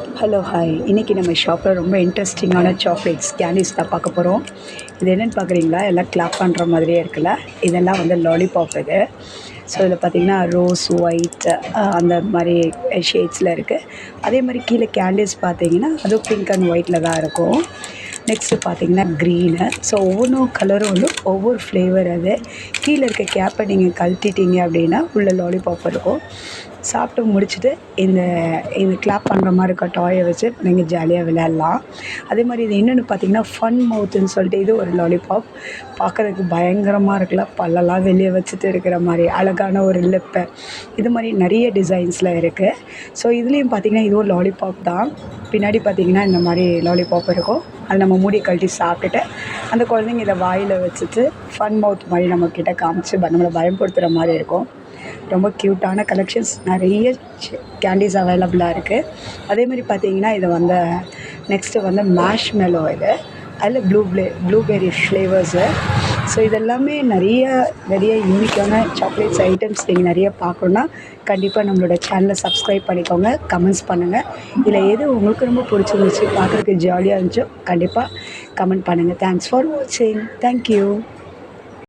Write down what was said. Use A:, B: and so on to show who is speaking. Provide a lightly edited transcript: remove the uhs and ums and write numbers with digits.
A: Hello hi. இன்றைக்கி நம்ம ஷாப்பில் ரொம்ப இன்ட்ரெஸ்டிங்கான சாக்லேட்ஸ் கேண்டீஸ் தான் பார்க்க போகிறோம். இது என்னென்னு பார்க்குறீங்களா? எல்லாம் கிளாப் பண்ணுற மாதிரியே இருக்குல்ல. இதெல்லாம் வந்து லாலிபாப் இது. ஸோ இதில் பார்த்தீங்கன்னா ரோஸ், ஒயிட் அந்த மாதிரி ஷேட்ஸில் இருக்குது. அதே மாதிரி கீழே கேண்டீஸ் பார்த்தீங்கன்னா அதுவும் பிங்க் அண்ட் ஒயிட்டில் தான் இருக்கும். நெக்ஸ்ட்டு பார்த்தீங்கன்னா க்ரீனு. ஸோ ஒவ்வொன்றும் கலரும் வந்து ஒவ்வொரு ஃப்ளேவர் அது. கீழே இருக்க கேப்பை நீங்கள் கழட்டிட்டீங்க அப்படின்னா உள்ளே லாலிபாப் இருக்கும். சாப்பிட்டு முடிச்சுட்டு இந்த இது கிளாப் பண்ணுற மாதிரி இருக்க டாயை வச்சு நீங்கள் ஜாலியாக விளையாடலாம். அதே மாதிரி இது இன்னொன்று பார்த்தீங்கன்னா ஃபன் மவுத்துன்னு சொல்லிட்டு இது ஒரு லாலிபாப். பார்க்குறதுக்கு பயங்கரமாக இருக்குல்ல, பல்லெல்லாம் வெளியே வச்சுட்டு இருக்கிற மாதிரி அழகான ஒரு லிப்பு. இது மாதிரி நிறைய டிசைன்ஸில் இருக்குது. ஸோ இதுலேயும் பார்த்தீங்கன்னா இதுவும் லாலிபாப் தான். பின்னாடி பார்த்தீங்கன்னா இந்த மாதிரி லாலிபாப் இருக்கும். அது நம்ம மூடி கழட்டி சாப்பிட்டுட்டு அந்த குழந்தைங்க இதை வாயில் வச்சுட்டு ஃபன் மவுத் மாதிரி நம்மக்கிட்ட காமிச்சு நம்மளை பயன்படுத்துகிற மாதிரி இருக்கும். ரொம்ப க்யூட்டான கலெக்ஷன்ஸ் நிறைய கேண்டீஸ் அவைலபிளாக இருக்குது. அதேமாதிரி பார்த்தீங்கன்னா இது வந்து நெக்ஸ்ட்டு வந்து மேஷ்மெலோ இது. அதில் ப்ளூபெர்ரி ஃப்ளேவர்ஸு. ஸோ இதெல்லாமே நிறைய யூனிக்கான சாக்லேட்ஸ் ஐட்டம்ஸ் நீங்கள் நிறைய பார்க்கணுன்னா கண்டிப்பாக நம்மளோட சேனலை சப்ஸ்கிரைப் பண்ணிக்கோங்க. கமெண்ட்ஸ் பண்ணுங்கள். இதில் எது உங்களுக்கு ரொம்ப பிடிச்சிருந்துச்சு, பார்க்குறதுக்கு ஜாலியாக இருந்துச்சோ கண்டிப்பாக கமெண்ட் பண்ணுங்கள். தேங்க்ஸ் ஃபார் வாட்சிங். தேங்க்யூ.